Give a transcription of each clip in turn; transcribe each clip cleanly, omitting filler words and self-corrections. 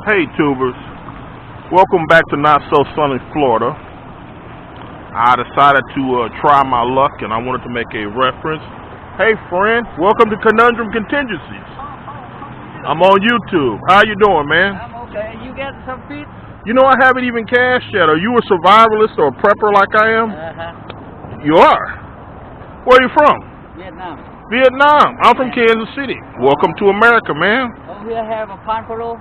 Hey tubers, welcome back to Not So Sunny Florida. I decided to try my luck and I wanted to make a reference. Hey friend, welcome to Conundrum Contingencies. I'm on YouTube. How you doing, man? I'm okay. You got some feet? You know I haven't even cashed yet. Are you a survivalist or a prepper like I am? You are? Where are you from? Vietnam. Vietnam. I'm from Kansas City. Welcome to America, man. Oh, we have a pampero.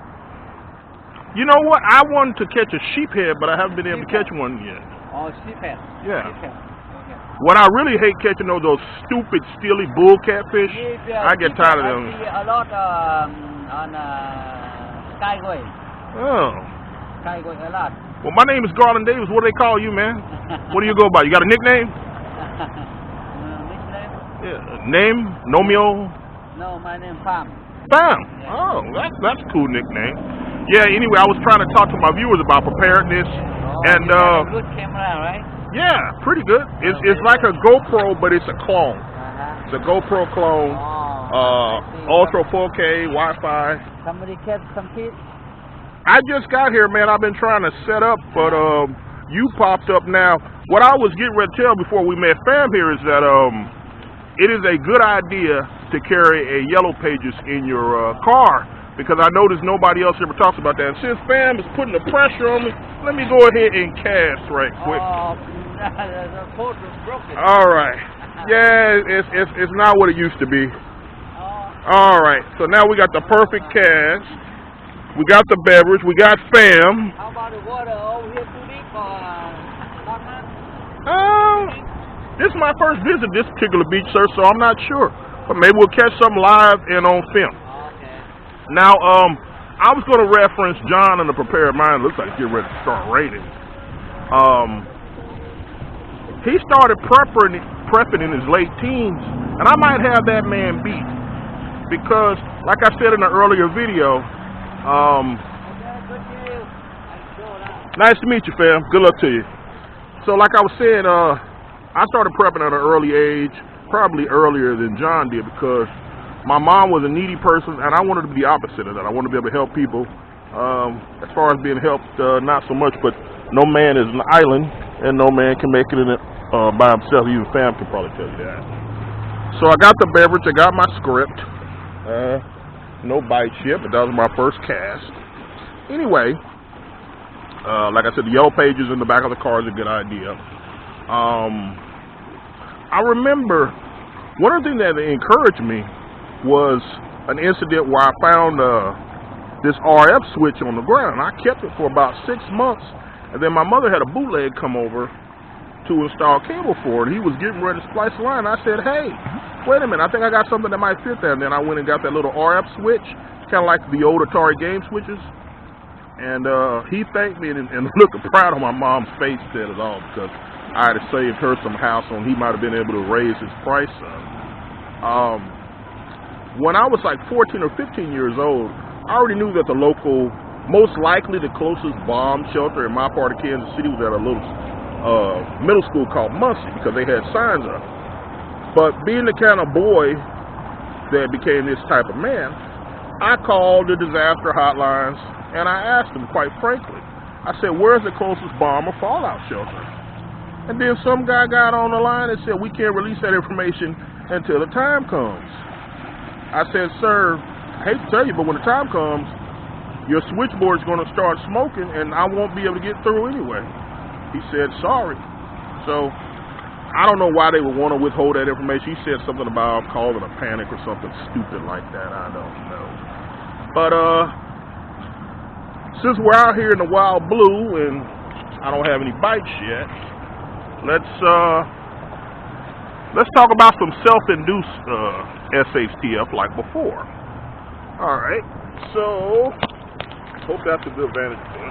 You know what? I wanted to catch a sheephead, but I haven't been able to catch one yet. Oh, sheephead. Yeah. Sheephead. Okay. What I really hate catching those stupid, steely bull catfish. I get tired of them. I see a lot on Skyway. Oh. Skyway a lot. Well, my name is Garland Davis. What do they call you, man? What do you go by? You got a nickname? Nickname? Yeah. Name? Nomeo? No, my name Pam. Pam. Yeah. Oh, that's a cool nickname. Yeah. Anyway, I was trying to talk to my viewers about preparedness, and you got a good camera, right? yeah, pretty good. It's like a GoPro, but it's a clone. It's a GoPro clone. Ultra 4K, Wi-Fi. Somebody catch some fish? I just got here, man. I've been trying to set up, but you popped up now. What I was getting ready to tell before we met Fam here is that it is a good idea to carry a Yellow Pages in your car, because I noticed nobody else ever talks about that. And since Fam is putting the pressure on me, let me go ahead and cast right quick. Oh, the cord was broken. All right. Yeah, it's not what it used to be. All right. So now we got the perfect cast. We got the beverage. We got Fam. How about the water over here too deep or not? This is my first visit to this particular beach, sir, so I'm not sure. But maybe we'll catch something live and on film. Okay. Now, I was going to reference John in the Prepared Mind. Looks like he's getting ready to start raining. He started prepping in his late teens, and I might have that man beat. Because, like I said in an earlier video, nice to meet you, fam. Good luck to you. So, like I was saying, I started prepping at an early age, probably earlier than John did, because my mom was a needy person, and I wanted to be the opposite of that. I wanted to be able to help people. As far as being helped, not so much, but no man is an island, and no man can make it in it by himself. Even Fam can probably tell you that. So I got the beverage, I got my script. No bites yet, but that was my first cast. Anyway, like I said, the Yellow Pages in the back of the car is a good idea. I remember one of the things that encouraged me was an incident where I found this RF switch on the ground. I kept it for about 6 months, and then my mother had a bootleg come over to install cable for it. He was getting ready to splice the line. I said, hey, wait a minute, I think I got something that might fit there. And then I went and got that little RF switch, kind of like the old Atari game switches. And he thanked me, and the look of pride on my mom's face said it all, because I had saved her some house on. He might have been able to raise his price some. When I was like 14 or 15 years old, I already knew that the local, most likely the closest bomb shelter in my part of Kansas City was at a little middle school called Muncie, because they had signs up. But being the kind of boy that became this type of man, I called the disaster hotlines, and I asked them, quite frankly, I said, where's the closest bomb or fallout shelter? And then some guy got on the line and said, we can't release that information until the time comes. I said, sir, I hate to tell you, but when the time comes, your switchboard's going to start smoking, and I won't be able to get through anyway. He said, sorry. So I don't know why they would want to withhold that information. He said something about calling a panic or something stupid like that. I don't know. But since we're out here in the wild blue and I don't have any bites yet, let's talk about some self-induced shtf like before. All right. So hope that's a good vantage point.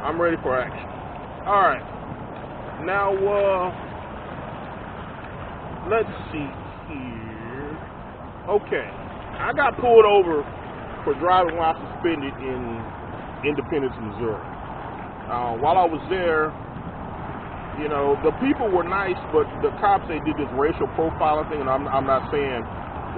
I'm ready for action. All right. Now, let's see here. Okay. I got pulled over for driving while suspended in Independence, Missouri. While I was there, you know, the people were nice, but the cops, they did this racial profiling thing, and I'm not saying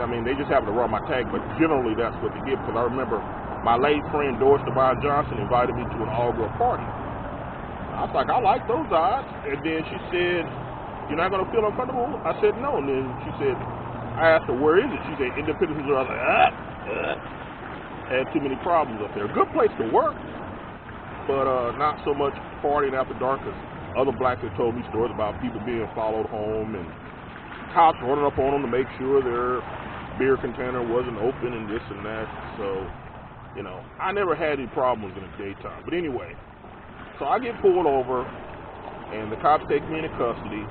I mean, they just happen to run my tag, but generally that's what they get, because I remember my late friend Doris Devine Johnson invited me to an all-girl party. I was like, I like those odds. And then she said, you're not going to feel uncomfortable? I said, no. And then she said, I asked her, where is it? She said, Independence. I was like, had too many problems up there. Good place to work, but not so much partying after dark, because other blacks have told me stories about people being followed home and cops running up on them to make sure their beer container wasn't open and this and that. So, you know, I never had any problems in the daytime. But anyway, so I get pulled over, and the cops take me into custody,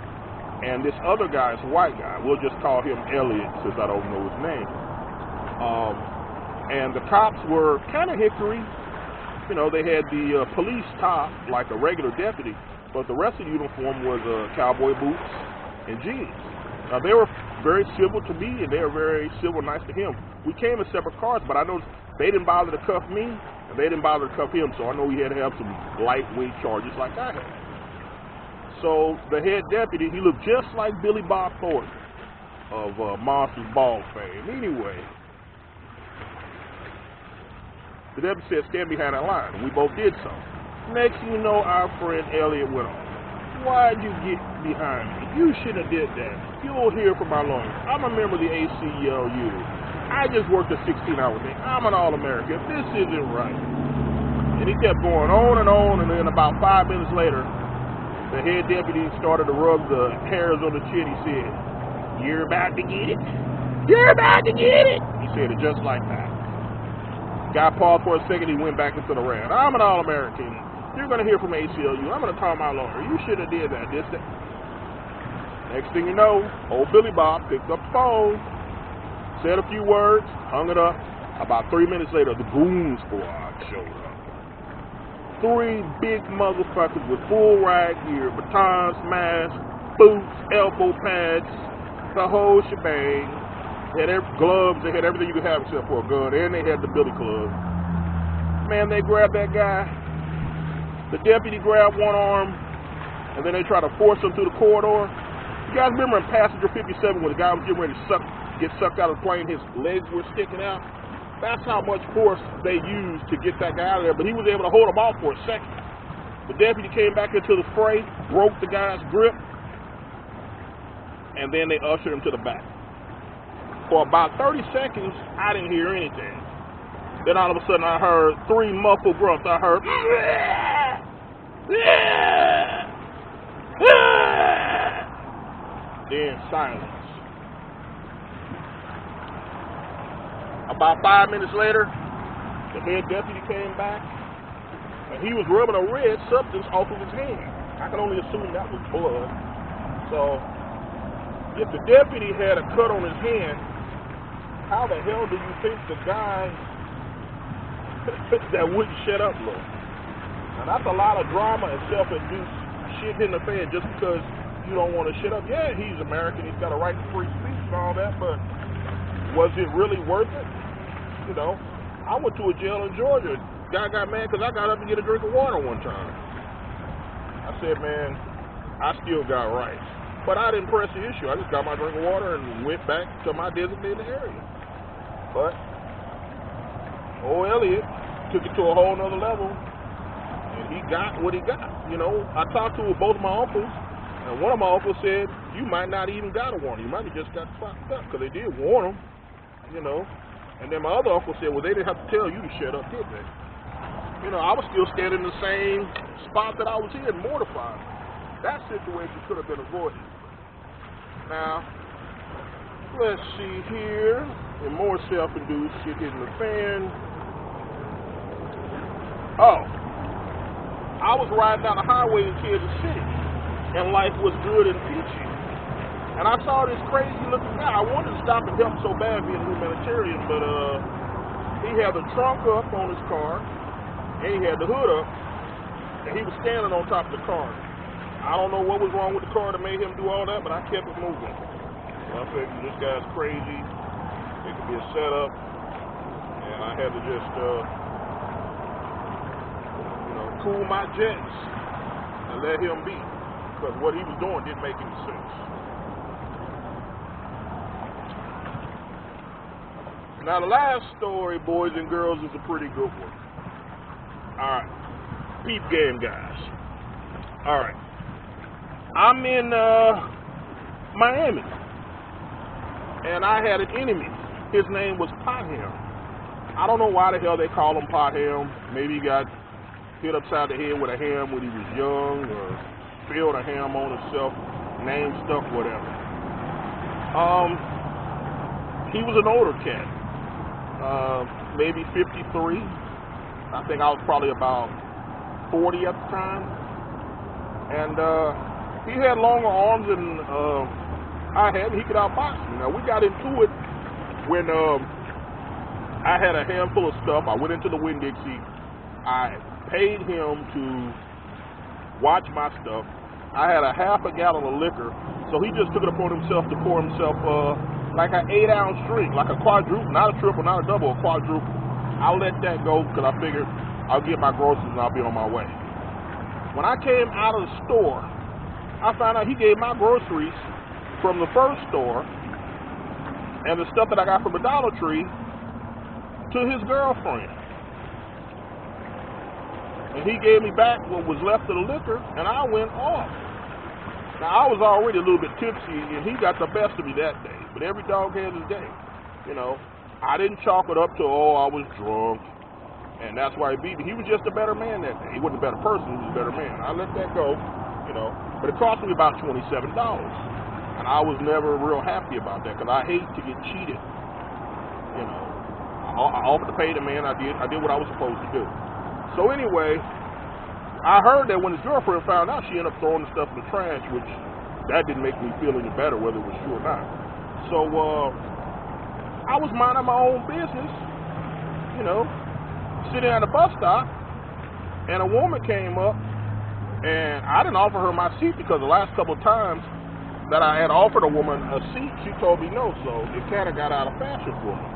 and this other guy is a white guy. We'll just call him Elliot since I don't know his name. And the cops were kind of hickory. You know, they had the police top like a regular deputy, but the rest of the uniform was cowboy boots and jeans. Now, they were very civil to me, and they were very civil and nice to him. We came in separate cars, but I noticed they didn't bother to cuff me, and they didn't bother to cuff him, so I know he had to have some lightweight charges like I had. So the head deputy, he looked just like Billy Bob Thornton of Monsters Ball fame. Anyway, the deputy said, stand behind that line, and we both did so. Next thing you know, our friend Elliot went on. Why'd you get behind me? You shouldn't have did that. You'll hear from my lawyer. I'm a member of the ACLU. I just worked a 16-hour day. I'm an All-American. This isn't right. And he kept going on, and then about 5 minutes later, the head deputy started to rub the hairs on the chin. He said, you're about to get it. You're about to get it. He said it just like that. Guy paused for a second. He went back into the rant. I'm an All-American. You're going to hear from ACLU. I'm going to call my lawyer. You should have did that. This, that. Next thing you know, old Billy Bob picked up the phone, said a few words, hung it up. About 3 minutes later, the goon squad showed up. 3 big motherfuckers with full rag gear, batons, masks, boots, elbow pads, the whole shebang. They had gloves. They had everything you could have except for a gun, and they had the billy club. Man, they grabbed that guy. The deputy grabbed one arm, and then they tried to force him through the corridor. You guys remember in Passenger 57 when the guy was getting ready to get sucked out of the plane, his legs were sticking out? That's how much force they used to get that guy out of there, but he was able to hold him off for a second. The deputy came back into the fray, broke the guy's grip, and then they ushered him to the back. For about 30 seconds, I didn't hear anything. Then all of a sudden I heard 3 muffled grunts. I heard, then silence. About 5 minutes later, the head deputy came back, and he was rubbing a red substance off of his hand. I can only assume that was blood. So, if the deputy had a cut on his hand, how the hell do you think the guy that wouldn't shut up look? Now, that's a lot of drama and self-induced shit in the fan just because you don't want to shut up. Yeah, he's American. He's got a right to free speech and all that, but was it really worth it? You know, I went to a jail in Georgia. Guy got mad because I got up to get a drink of water one time. I said, man, I still got rights. But I didn't press the issue. I just got my drink of water and went back to my designated area. But old Elliot took it to a whole nother level, and he got what he got. You know, I talked to both of my uncles, and one of my uncles said, you might not even got a warning. You might have just got fucked up, because they did warn him, you know. And then my other uncle said, well, they didn't have to tell you to shut up, did they? You know, I was still standing in the same spot that I was in, mortified. That situation could have been avoided. Now, let's see here. And more self-induced shit hitting the fan. Oh, I was riding down the highway in Kansas City, and life was good and peachy. And I saw this crazy-looking guy. I wanted to stop and help so bad being a humanitarian, but he had the trunk up on his car, and he had the hood up, and he was standing on top of the car. I don't know what was wrong with the car that made him do all that, but I kept it moving. So I figured this guy's crazy. It could be a setup, and I had to just, cool my jets and let him be, because what he was doing didn't make any sense. Now the last story, boys and girls, is a pretty good one. Alright. Peep game, guys. Alright. I'm in Miami. And I had an enemy. His name was Potham. I don't know why the hell they call him Potham. Maybe he got hit upside the head with a ham when he was young, or spilled a ham on himself, name stuff, whatever. He was an older cat. Maybe 53. I think I was probably about 40 at the time. And he had longer arms than I had, and he could outbox me. Now, we got into it when I had a handful of stuff. I went into the Winn-Dixie. I paid him to watch my stuff. I had a half a gallon of liquor, so he just took it upon himself to pour himself like an 8-ounce drink, like a quadruple, not a triple, not a double, a quadruple. I'll let that go because I figured I'll get my groceries and I'll be on my way. When I came out of the store, I found out he gave my groceries from the first store and the stuff that I got from the Dollar Tree to his girlfriend. And he gave me back what was left of the liquor, and I went off. Now, I was already a little bit tipsy, and he got the best of me that day. But every dog has his day. You know, I didn't chalk it up to, oh, I was drunk, and that's why he beat me. He was just a better man that day. He wasn't a better person, he was a better man. I let that go, you know. But it cost me about $27. And I was never real happy about that because I hate to get cheated. You know, I offered to pay the man. I did what I was supposed to do. So anyway, I heard that when his girlfriend found out, she ended up throwing the stuff in the trash, which that didn't make me feel any better, whether it was true or not. So I was minding my own business, you know, sitting at a bus stop, and a woman came up, and I didn't offer her my seat because the last couple of times that I had offered a woman a seat, she told me no, so it kind of got out of fashion for me.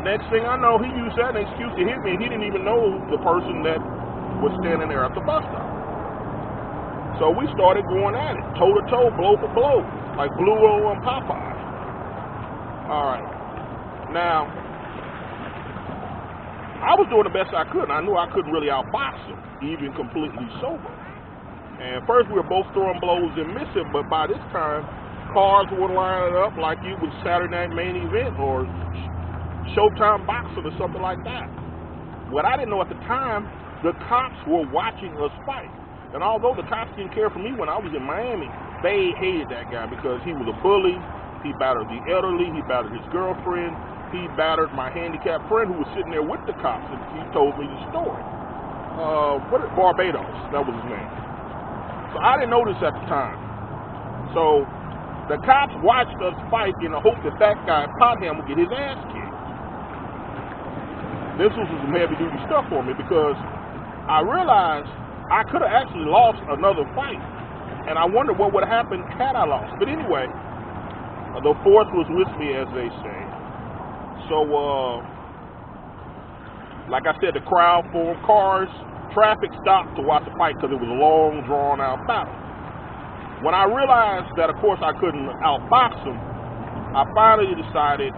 Next thing I know, he used that as an excuse to hit me, and he didn't even know the person that was standing there at the bus stop. So we started going at it, toe-to-toe, blow for blow, like Blue on Popeye. All right. Now, I was doing the best I could, and I knew I couldn't really outbox him, even completely sober. And first, we were both throwing blows and missing, but by this time, cars were lining up like it was Saturday Night Main Event or Showtime Boxing or something like that. What I didn't know at the time, the cops were watching us fight. And although the cops didn't care for me when I was in Miami, they hated that guy because he was a bully. He battered the elderly. He battered his girlfriend. He battered my handicapped friend who was sitting there with the cops, and he told me the story. Barbados, that was his name. So I didn't know this at the time. So the cops watched us fight in the hope that that guy, Potham, would get his ass kicked. This was some heavy-duty stuff for me because I realized I could have actually lost another fight, and I wondered what would have happened had I lost. But anyway, the force was with me, as they say. So, like I said, the crowd formed, cars, traffic stopped to watch the fight because it was a long, drawn-out battle. When I realized that, of course, I couldn't outbox him, I finally decided,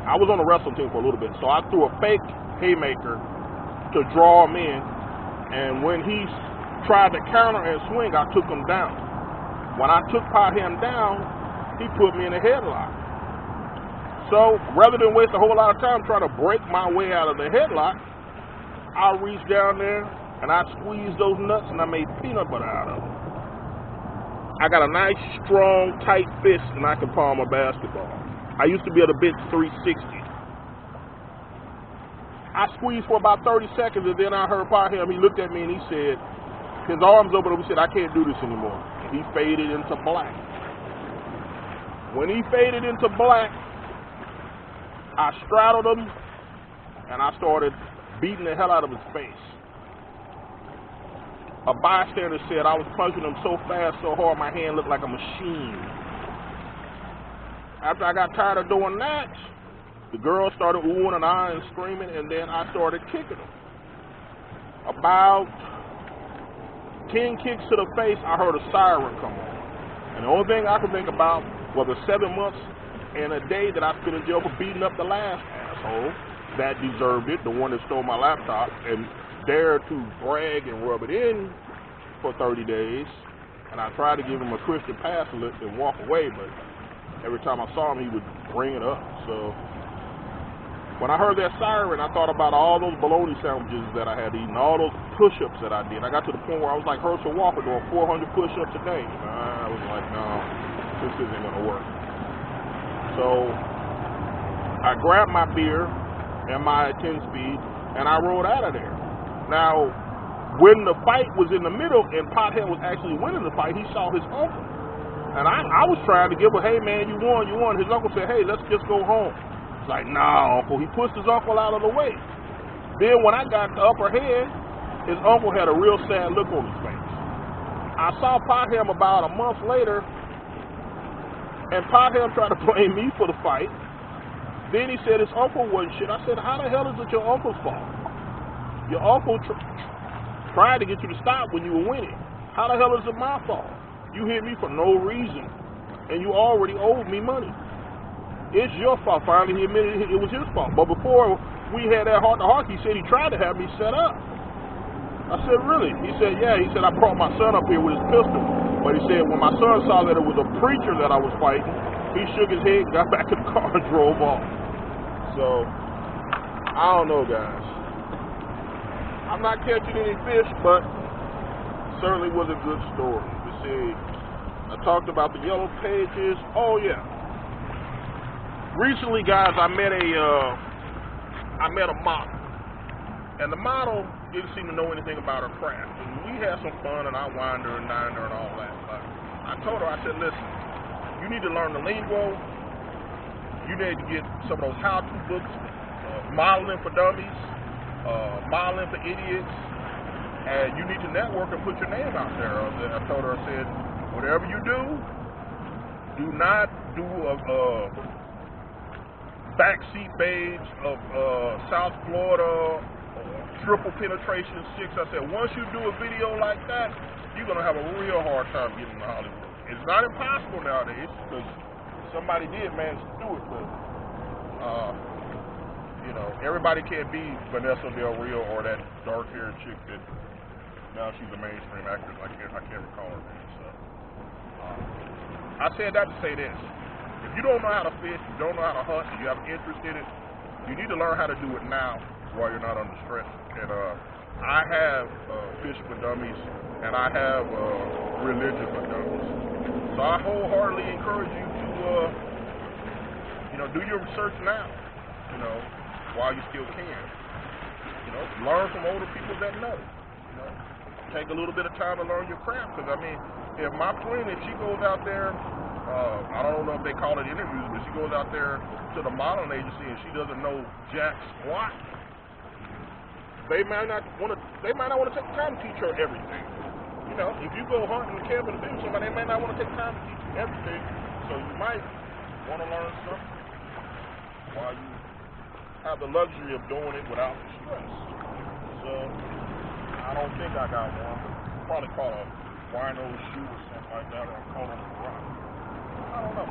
I was on the wrestling team for a little bit, so I threw a fake haymaker to draw him in, and when he tried to counter and swing, I took him down. When I took him down, he put me in a headlock. So rather than waste a whole lot of time trying to break my way out of the headlock, I reached down there and I squeezed those nuts and I made peanut butter out of them. I got a nice, strong, tight fist and I can palm a basketball. I used to be able to bench 360. I squeezed for about 30 seconds, and then I heard Potham. He looked at me and he said, his arms open up, he said, I can't do this anymore. And he faded into black. When he faded into black, I straddled him and I started beating the hell out of his face. A bystander said I was punching him so fast, so hard, my hand looked like a machine. After I got tired of doing that, the girl started oohing and ahhing and screaming, and then I started kicking him. About 10 kicks to the face, I heard a siren come on. And the only thing I could think about was the 7 months and a day that I spent in jail for beating up the last asshole that deserved it, the one that stole my laptop, and dared to brag and rub it in for 30 days. And I tried to give him a Christian pass and walk away, but every time I saw him, he would bring it up. So when I heard that siren, I thought about all those bologna sandwiches that I had eaten, all those push-ups that I did. I got to the point where I was like Herschel Walker doing 400 push-ups a day. I was like, no, this isn't going to work. So I grabbed my beer and my 10-speed, and I rode out of there. Now, when the fight was in the middle and Pothead was actually winning the fight, he saw his uncle. And I was trying to give him, hey, man, you won. His uncle said, hey, let's just go home. It's like, nah, uncle. He pushed his uncle out of the way. Then when I got the upper hand, his uncle had a real sad look on his face. I saw Pothead about a month later, and Pothead tried to blame me for the fight. Then he said his uncle wasn't shit. I said, how the hell is it your uncle's fault? Your uncle tried to get you to stop when you were winning. How the hell is it my fault? You hit me for no reason, and you already owed me money. It's your fault. Finally, he admitted it was his fault. But before we had that heart-to-heart, he said he tried to have me set up. I said, really? He said, yeah. He said, I brought my son up here with his pistol. But he said, when my son saw that it was a preacher that I was fighting, he shook his head, got back in the car, and drove off. So, I don't know, guys. I'm not catching any fish, but certainly was a good story. You see, I talked about the yellow pages. Oh, yeah. Recently, guys, I met a model. And the model didn't seem to know anything about her craft. And we had some fun, and I wined her and dined her and all that. But I told her, I said, listen, you need to learn the lingo. You need to get some of those how-to books, modeling for dummies, modeling for idiots, and you need to network and put your name out there. I told her, I said, whatever you do not do a backseat babes of South Florida, triple penetration chicks. I said, once you do a video like that, you're going to have a real hard time getting to Hollywood. It's not impossible nowadays, because somebody did manage to do it, but you know, everybody can't be Vanessa Del Rio or that dark-haired chick that now she's a mainstream actress. I can't recall her name. So I said that to say this: if you don't know how to fish, you don't know how to hunt, and you have interest in it, you need to learn how to do it now while you're not under stress. And I have Fish for Dummies, and I have Religion for Dummies. So I wholeheartedly encourage you to, do your research now, while you still can. Learn from older people that know. Take a little bit of time to learn your craft, because, if my friend, if she goes out there, I don't know if they call it interviews, but she goes out there to the modeling agency and she doesn't know jack squat, they might not want to take the time to teach her everything. If you go hunting and camping and fishing somebody, they may not want to take time to teach you everything. So you might want to learn something while you have the luxury of doing it without the stress. So I don't think I got one. Probably call a wino shoe or something like that, or a Conundrum rock. I don't know.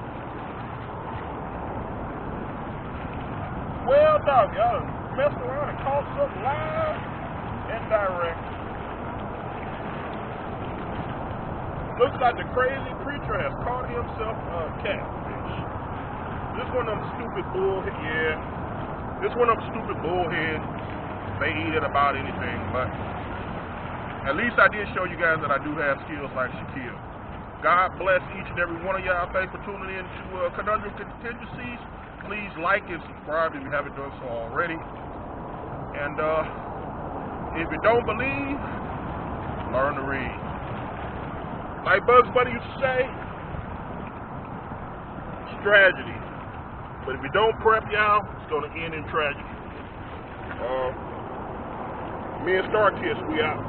Well, dog, y'all messed around and caught something live and direct. Looks like the crazy preacher has caught himself a catfish. This one of them stupid bullheads. Yeah, this one of them stupid bullheads. They eat it about anything, but at least I did show you guys that I do have skills like Shaquille. God bless each and every one of y'all. Thanks for tuning in to Conundrum Contingencies. Please like and subscribe if you haven't done so already. And if you don't believe, learn to read. Like Bugs Bunny used to say, it's tragedy. But if you don't prep, y'all, it's going to end in tragedy. Me and Star Kiss, we out.